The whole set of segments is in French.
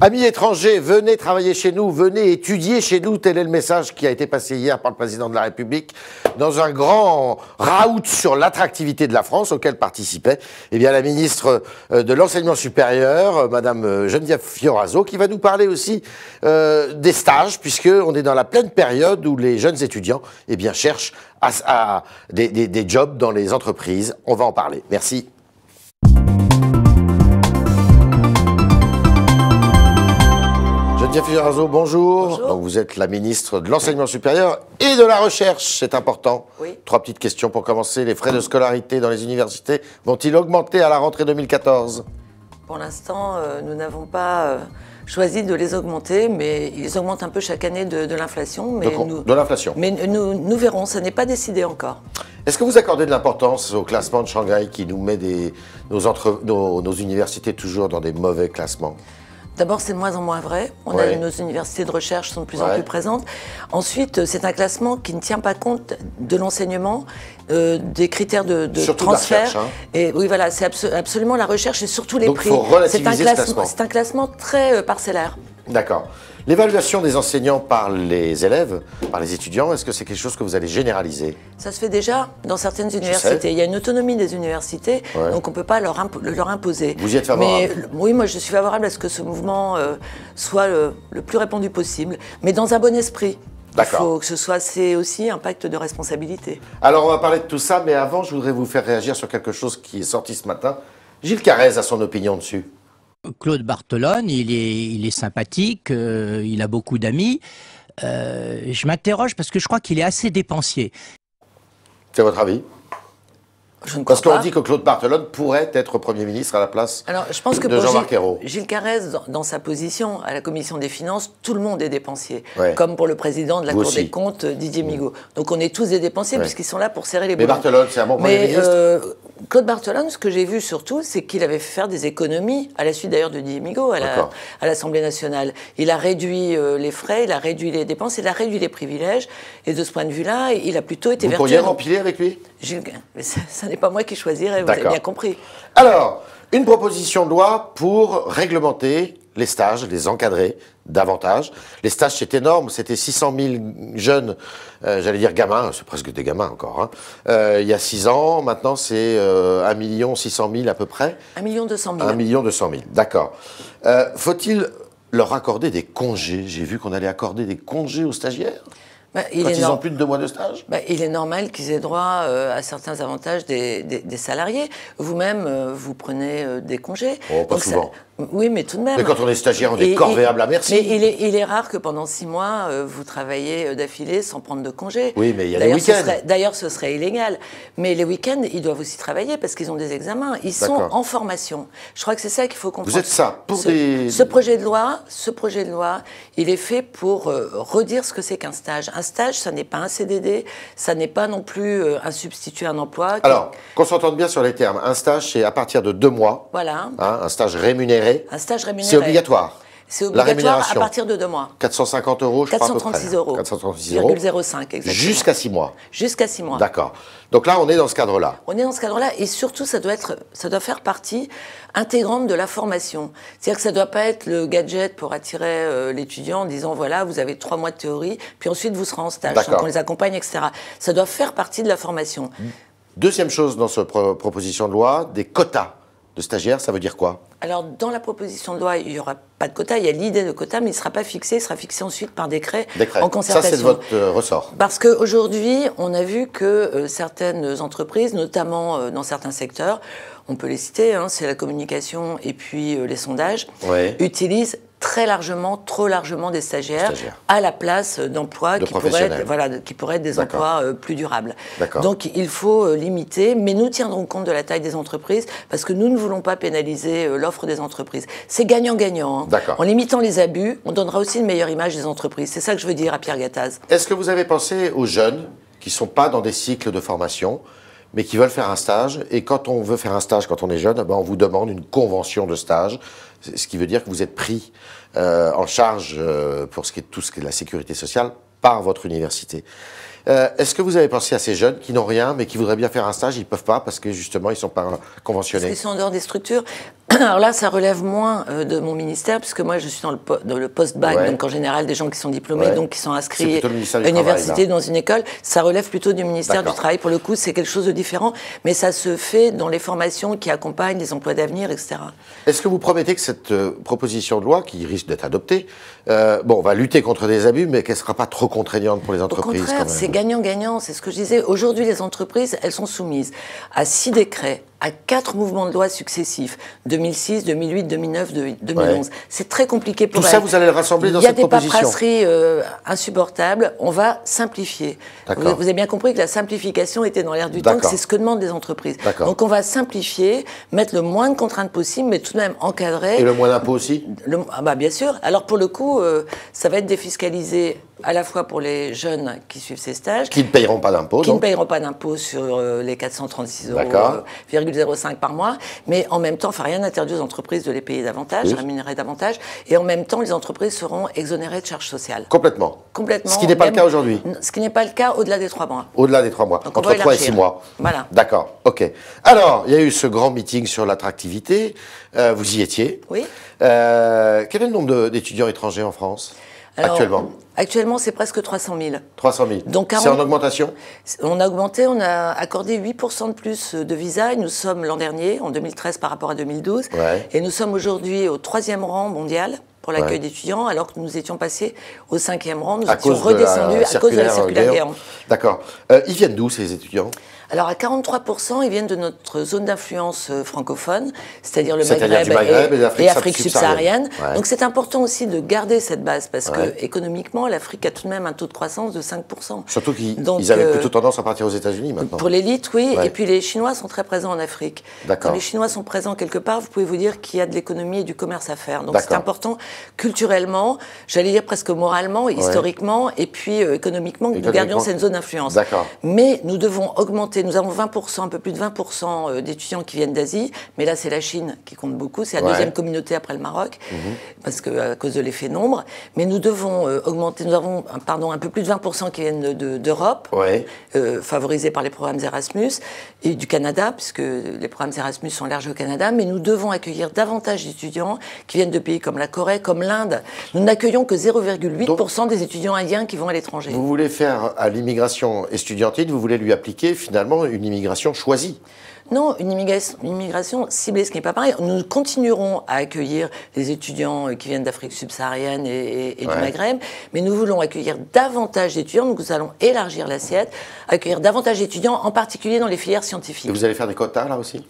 Amis étrangers, venez travailler chez nous, venez étudier chez nous. Tel est le message qui a été passé hier par le président de la République dans un grand raout sur l'attractivité de la France auquel participait la ministre de l'Enseignement supérieur, Madame Geneviève Fioraso, qui va nous parler aussi des stages, puisqu'on est dans la pleine période où les jeunes étudiants cherchent des jobs dans les entreprises. On va en parler. Merci. Geneviève Fioraso, bonjour. Bonjour. Donc vous êtes la ministre de l'Enseignement supérieur et de la Recherche, c'est important. Oui. 3 petites questions pour commencer. Les frais de scolarité dans les universités vont-ils augmenter à la rentrée 2014 ? Pour l'instant, nous n'avons pas choisi de les augmenter, mais ils augmentent un peu chaque année de l'inflation. De l'inflation. Mais nous verrons, ça n'est pas décidé encore. Est-ce que vous accordez de l'importance au classement de Shanghai qui nous met nos universités toujours dans des mauvais classements ? D'abord, c'est de moins en moins vrai. Nos universités de recherche sont de plus en plus présentes. Ensuite, c'est un classement qui ne tient pas compte de l'enseignement, des critères de transfert. La recherche, Et oui, voilà, c'est absolument la recherche et surtout les prix. Donc, il faut relativiser ce classement. C'est un classement très parcellaire. D'accord. L'évaluation des enseignants par les élèves, par les étudiants, est-ce que c'est quelque chose que vous allez généraliser ? Ça se fait déjà dans certaines universités. Il y a une autonomie des universités, donc on ne peut pas leur imposer. Vous y êtes favorable ? Mais oui, moi je suis favorable à ce que ce mouvement soit le plus répandu possible, mais dans un bon esprit. Il faut que c'est aussi un pacte de responsabilité. Alors on va parler de tout ça, mais avant je voudrais vous faire réagir sur quelque chose qui est sorti ce matin. Gilles Carrez a son opinion dessus. Claude Barthelone, il est sympathique, il a beaucoup d'amis. Je m'interroge parce que je crois qu'il est assez dépensier. C'est votre avis ? Je ne crois Parce qu'on pas. dit que Claude Barthelone pourrait être Premier ministre à la place je pense que de Jean-Marc Ayrault. Gilles Carrez, dans sa position à la Commission des Finances, tout le monde est dépensier. Ouais. Comme pour le président de la Vous Cour aussi. des comptes, Didier Migaud. Donc on est tous des dépensiers puisqu'ils sont là pour serrer les Mais boulons. Barthelone, c'est un bon Premier ministre. Claude Barthelone, ce que j'ai vu surtout, c'est qu'il avait fait faire des économies, à la suite d'ailleurs de Didier Migaud, à l'Assemblée nationale. Il a réduit les frais, il a réduit les dépenses, il a réduit les privilèges. Et de ce point de vue-là, il a plutôt été vertueux. Vous pourriez rempiler avec lui ? Mais ça n'est pas moi qui choisirais, vous avez bien compris. Alors, une proposition de loi pour réglementer les stages, les encadrer davantage. Les stages, c'est énorme, c'était 600 000 jeunes, j'allais dire gamins, c'est presque des gamins encore, il y a 6 ans, maintenant c'est 1 600 000 à peu près. 1 200 000. 1 200 000, d'accord. Faut-il leur accorder des congés ? J'ai vu qu'on allait accorder des congés aux stagiaires quand ils ont plus de 2 mois de stage. Il est normal qu'ils aient droit à certains avantages des salariés. Vous-même, vous prenez des congés. Oh, pas souvent. Oui, mais tout de même. Mais quand on est stagiaire, on est corvéable à merci. Mais il est rare que pendant 6 mois, vous travaillez d'affilée sans prendre de congés. Oui, mais il y a les week-ends. D'ailleurs, ce serait illégal. Mais les week-ends, ils doivent aussi travailler parce qu'ils ont des examens. Ils sont en formation. Je crois que c'est ça qu'il faut comprendre. Vous êtes ça pour ce projet de loi, il est fait pour redire ce que c'est qu'un stage. Un stage, ça n'est pas un CDD, ça n'est pas non plus un substitut à un emploi. Alors, qu'on s'entende bien sur les termes. Un stage, c'est à partir de 2 mois. Voilà. Un stage rémunéré. Un stage rémunéré. C'est obligatoire. C'est obligatoire à partir de 2 mois. 450 €, je crois, à peu près. 436 €. 436 €. 0,05 exactement. Jusqu'à 6 mois. Jusqu'à 6 mois. D'accord. Donc là, on est dans ce cadre-là. On est dans ce cadre-là et surtout, ça doit faire partie intégrante de la formation. C'est-à-dire que ça ne doit pas être le gadget pour attirer l'étudiant en disant, voilà, vous avez 3 mois de théorie, puis ensuite vous serez en stage. Donc on les accompagne, etc. Ça doit faire partie de la formation. Deuxième chose dans cette proposition de loi, des quotas de stagiaires, ça veut dire quoi ? Alors, dans la proposition de loi, il n'y aura pas de quota, il y a l'idée de quota, mais il ne sera pas fixé, il sera fixé ensuite par décret. En concertation. Ça, c'est de votre ressort. Parce qu'aujourd'hui, on a vu que certaines entreprises, notamment dans certains secteurs, on peut les citer, c'est la communication et puis les sondages, utilisent très largement, trop largement des stagiaires à la place d'emplois qui pourraient être des emplois plus durables. Donc il faut limiter, mais nous tiendrons compte de la taille des entreprises parce que nous ne voulons pas pénaliser l'offre des entreprises. C'est gagnant-gagnant. En limitant les abus, on donnera aussi une meilleure image des entreprises. C'est ça que je veux dire à Pierre Gattaz. Est-ce que vous avez pensé aux jeunes qui ne sont pas dans des cycles de formation mais qui veulent faire un stage, et quand on veut faire un stage, quand on est jeune, on vous demande une convention de stage, ce qui veut dire que vous êtes pris en charge pour tout ce qui est la sécurité sociale par votre université. Est-ce que vous avez pensé à ces jeunes qui n'ont rien, mais qui voudraient bien faire un stage, ils ne peuvent pas parce que justement, ils ne sont pas conventionnés? Parce qu'ils sont en dehors des structures. Alors là, ça relève moins de mon ministère, puisque moi, je suis dans le post-bac, donc en général, des gens qui sont diplômés, donc qui sont inscrits à l'université, dans une école. Ça relève plutôt du ministère du Travail. Pour le coup, c'est quelque chose de différent, mais ça se fait dans les formations qui accompagnent les emplois d'avenir, etc. Est-ce que vous promettez que cette proposition de loi, qui risque d'être adoptée, va lutter contre des abus, mais qu'elle ne sera pas trop contraignante pour les entreprises? Au contraire, c'est gagnant-gagnant, c'est ce que je disais. Aujourd'hui, les entreprises, elles sont soumises à 6 décrets, à 4 mouvements de loi successifs, 2006, 2008, 2009, 2011. C'est très compliqué pour elles. Tout ça, vous allez le rassembler dans cette proposition? Il y a des paperasseries insupportables. On va simplifier. Vous avez bien compris que la simplification était dans l'air du temps, que c'est ce que demandent les entreprises. Donc on va simplifier, mettre le moins de contraintes possible, mais tout de même encadrer. Et le moins d'impôts aussi? Bien sûr. Alors pour le coup, ça va être défiscalisé à la fois pour les jeunes qui suivent ces stages. Qui ne payeront pas d'impôts. Qui ne payeront pas d'impôts sur les 436 € 0,05 par mois. Mais en même temps, rien n'interdit aux entreprises de les payer davantage, rémunérer davantage. Et en même temps, les entreprises seront exonérées de charges sociales. Complètement. Complètement. Ce qui n'est pas le cas aujourd'hui. Ce qui n'est pas le cas au-delà des 3 mois. Au-delà des 3 mois. Donc entre 3 et 6 mois. Voilà. D'accord. OK. Alors, il y a eu ce grand meeting sur l'attractivité. Vous y étiez. Oui. Quel est le nombre d'étudiants étrangers en France? Alors, actuellement? Actuellement, c'est presque 300 000. 300 000. Donc, c'est en augmentation? On a augmenté, on a accordé 8% de plus de visas. Et nous sommes l'an dernier, en 2013 par rapport à 2012. Et nous sommes aujourd'hui au 3e rang mondial pour l'accueil d'étudiants, alors que nous étions passés au 5e rang. Nous étions redescendus à cause de la circulaire Guéant. D'accord. Ils viennent d'où, ces étudiants? Alors, à 43%, ils viennent de notre zone d'influence francophone, c'est-à-dire le Maghreb et l'Afrique subsaharienne. Donc, c'est important aussi de garder cette base, parce que économiquement, l'Afrique a tout de même un taux de croissance de 5%. Surtout qu'ils avaient plutôt tendance à partir aux États-Unis maintenant. Pour l'élite, oui. Et puis, les Chinois sont très présents en Afrique. Quand les Chinois sont présents quelque part, vous pouvez vous dire qu'il y a de l'économie et du commerce à faire. Donc, c'est important culturellement, j'allais dire presque moralement, historiquement, et puis économiquement, que nous gardions cette zone d'influence. Mais nous devons augmenter. Nous avons 20%, un peu plus de 20% d'étudiants qui viennent d'Asie, mais là c'est la Chine qui compte beaucoup, c'est la deuxième communauté après le Maroc, parce que à cause de l'effet nombre. Mais nous devons augmenter, nous avons un peu plus de 20% qui viennent d'Europe, favorisés par les programmes Erasmus, et du Canada, puisque les programmes Erasmus sont larges au Canada, mais nous devons accueillir davantage d'étudiants qui viennent de pays comme la Corée, comme l'Inde. Nous n'accueillons que 0,8% des étudiants indiens qui vont à l'étranger. Vous voulez faire à l'immigration estudiantine, vous voulez lui appliquer finalement une immigration choisie? Non, une immigration ciblée, ce qui n'est pas pareil. Nous continuerons à accueillir des étudiants qui viennent d'Afrique subsaharienne et du Maghreb, mais nous voulons accueillir davantage d'étudiants, donc nous allons élargir l'assiette, accueillir davantage d'étudiants, en particulier dans les filières scientifiques. Et vous allez faire des quotas là aussi?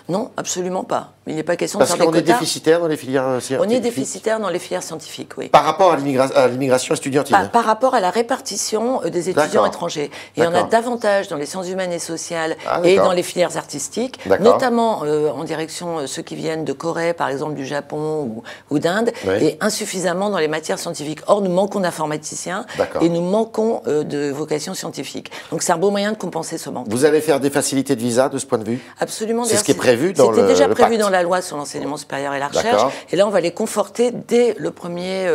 Non, absolument pas. Il n'est pas question de faire des quotas. Parce qu'on est déficitaire dans les filières scientifiques? On est déficitaire dans les filières scientifiques, oui. Par rapport à l'immigration estudiantine? Par rapport à la répartition des étudiants étrangers. Et on a davantage dans les sciences humaines et sociales et dans les filières artistiques, notamment en direction ceux qui viennent de Corée, par exemple du Japon ou d'Inde, et insuffisamment dans les matières scientifiques. Or, nous manquons d'informaticiens et nous manquons de vocations scientifiques. Donc c'est un beau moyen de compenser ce manque. Vous allez faire des facilités de visa de ce point de vue? Absolument. C'est ce qui est prévu dans le C'était déjà prévu pacte. dans la loi sur l'enseignement supérieur et la recherche. Et là, on va les conforter dès le premier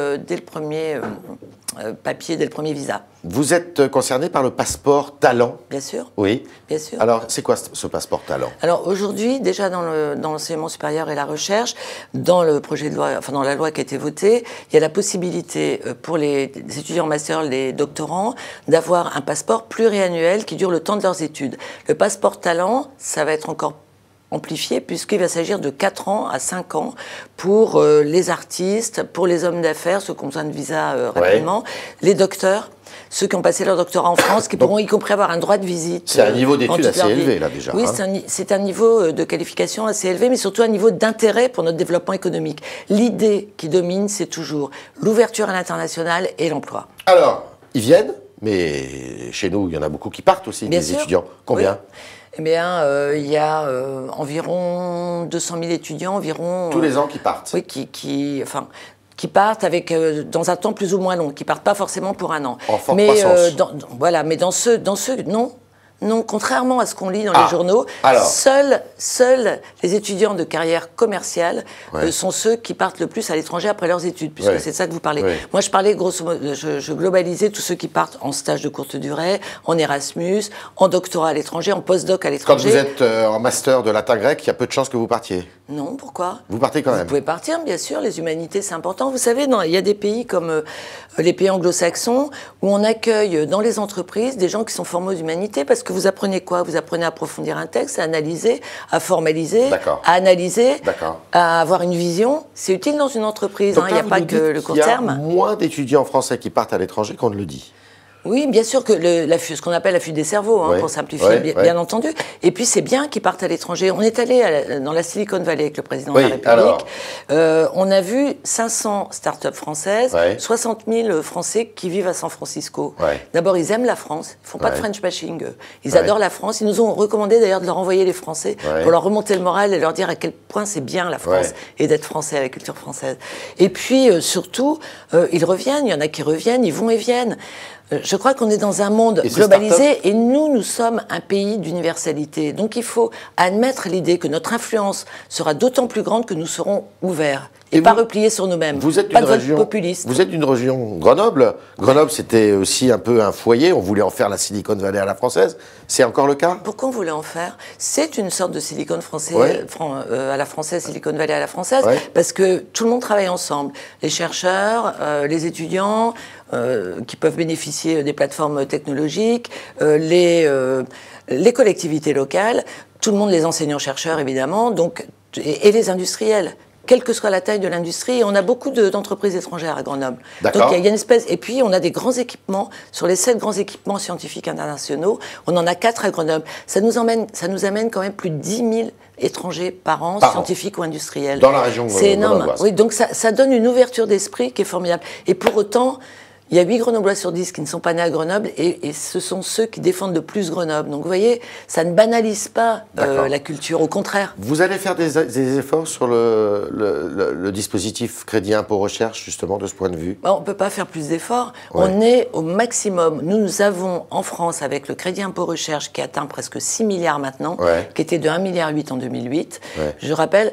papier, dès le premier visa. Vous êtes concerné par le passeport talent? Bien sûr. Oui. Bien sûr. Alors, c'est quoi ce passeport talent? Alors aujourd'hui, déjà dans l'enseignement supérieur et la recherche, dans le projet de loi, enfin dans la loi qui a été votée, il y a la possibilité pour les étudiants en master, les doctorants, d'avoir un passeport pluriannuel qui dure le temps de leurs études. Le passeport talent, ça va être encore amplifié, puisqu'il va s'agir de 4 ans à 5 ans pour les artistes, pour les hommes d'affaires, ceux qui ont besoin de visa rapidement, les docteurs, ceux qui ont passé leur doctorat en France, qui pourront y compris avoir un droit de visite. C'est un niveau d'études assez élevé, là, déjà. Oui, c'est un niveau de qualification assez élevé, mais surtout un niveau d'intérêt pour notre développement économique. L'idée qui domine, c'est toujours l'ouverture à l'international et l'emploi. Alors, ils viennent, mais chez nous, il y en a beaucoup qui partent aussi, des étudiants. Combien? Eh bien, il y a environ 200 000 étudiants, environ... Tous les ans qui partent? Oui, qui partent avec, dans un temps plus ou moins long, qui partent pas forcément pour un an. En fort croissance. Mais dans ceux, non. Non, contrairement à ce qu'on lit dans les journaux, seuls les étudiants de carrière commerciale sont ceux qui partent le plus à l'étranger après leurs études, puisque c'est de ça que vous parlez. Moi, je parlais grosso modo, je globalisais tous ceux qui partent en stage de courte durée, en Erasmus, en doctorat à l'étranger, en postdoc à l'étranger. Quand vous êtes en master de latin grec, il y a peu de chances que vous partiez. Non, pourquoi? Vous partez quand même. Vous pouvez partir, bien sûr, les humanités, c'est important. Vous savez, il y a des pays comme les pays anglo-saxons où on accueille dans les entreprises des gens qui sont formés aux humanités, parce que vous apprenez quoi? Vous apprenez à approfondir un texte, à analyser, à formaliser, à analyser, à avoir une vision. C'est utile dans une entreprise, il n'y a pas que le court terme. Il y a moins d'étudiants français qui partent à l'étranger qu'on ne le dit. Oui, bien sûr que ce qu'on appelle la fuite des cerveaux, pour simplifier, bien entendu. Et puis c'est bien qu'ils partent à l'étranger. On est allé dans la Silicon Valley avec le président de la République. On a vu 500 startups françaises, 60 000 Français qui vivent à San Francisco. D'abord, ils aiment la France, ils font pas de French bashing. Ils adorent la France. Ils nous ont recommandé d'ailleurs de leur envoyer les Français pour leur remonter le moral et leur dire à quel point c'est bien la France et d'être français, la culture française. Et puis surtout, ils reviennent. Il y en a qui reviennent, ils vont et viennent. Je crois qu'on est dans un monde globalisé et nous sommes un pays d'universalité. Donc il faut admettre l'idée que notre influence sera d'autant plus grande que nous serons ouverts et pas repliés sur nous-mêmes. Vous êtes d'une région populiste. Vous êtes d'une région Grenoble. Grenoble, c'était aussi un peu un foyer. On voulait en faire la Silicon Valley à la française. C'est encore le cas? Pourquoi on voulait en faire? C'est une sorte de Silicon français à la française, Silicon Valley à la française, parce que tout le monde travaille ensemble. Les chercheurs, les étudiants, qui peuvent bénéficier des plateformes technologiques, les collectivités locales, tout le monde, les enseignants-chercheurs évidemment, donc, et les industriels. Quelle que soit la taille de l'industrie, on a beaucoup d'entreprises étrangères à Grenoble. Donc il y a une espèce, et puis on a des grands équipements, sur les 7 grands équipements scientifiques internationaux, on en a 4 à Grenoble. Ça nous amène quand même plus de 10 000 étrangers par an, scientifiques ou industriels. Dans la région c'est énorme. Oui, donc ça donne une ouverture d'esprit qui est formidable. Et pour autant, il y a 8 Grenoblois sur 10 qui ne sont pas nés à Grenoble et ce sont ceux qui défendent le plus Grenoble. Donc vous voyez, ça ne banalise pas la culture, au contraire. Vous allez faire des efforts sur le dispositif crédit impôt recherche, justement, de ce point de vue? On ne peut pas faire plus d'efforts. On est au maximum. Nous avons en France, avec le crédit impôt recherche qui atteint presque 6 milliards maintenant, qui était de 1,8 milliard en 2008, je rappelle,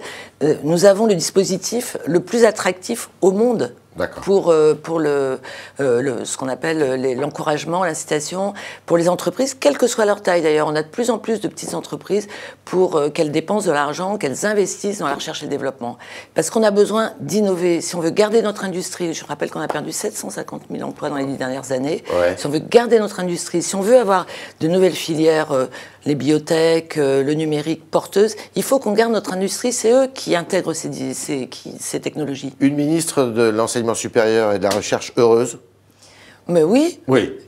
nous avons le dispositif le plus attractif au monde. Pour ce qu'on appelle l'encouragement, l'incitation pour les entreprises, quelle que soit leur taille d'ailleurs. On a de plus en plus de petites entreprises pour qu'elles dépensent de l'argent, qu'elles investissent dans la recherche et le développement. Parce qu'on a besoin d'innover. Si on veut garder notre industrie, je rappelle qu'on a perdu 750 000 emplois dans les 10 dernières années, si on veut garder notre industrie, si on veut avoir de nouvelles filières, les biotech, le numérique porteuses, il faut qu'on garde notre industrie. C'est eux qui intègrent ces technologies. Une ministre de l'enseignement supérieur et de la recherche heureuse? Mais oui.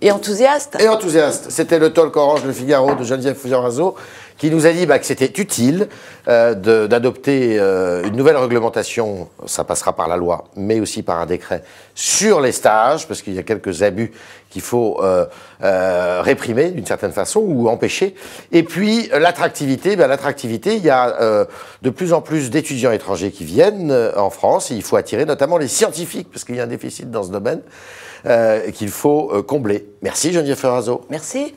Et enthousiaste. Et enthousiaste. C'était le talk Orange Le Figaro de Geneviève Fioraso qui nous a dit que c'était utile d'adopter une nouvelle réglementation, ça passera par la loi, mais aussi par un décret, sur les stages, parce qu'il y a quelques abus qu'il faut réprimer d'une certaine façon ou empêcher. Et puis l'attractivité, il y a de plus en plus d'étudiants étrangers qui viennent en France, et il faut attirer notamment les scientifiques, parce qu'il y a un déficit dans ce domaine qu'il faut combler. Merci Geneviève Fioraso. Merci.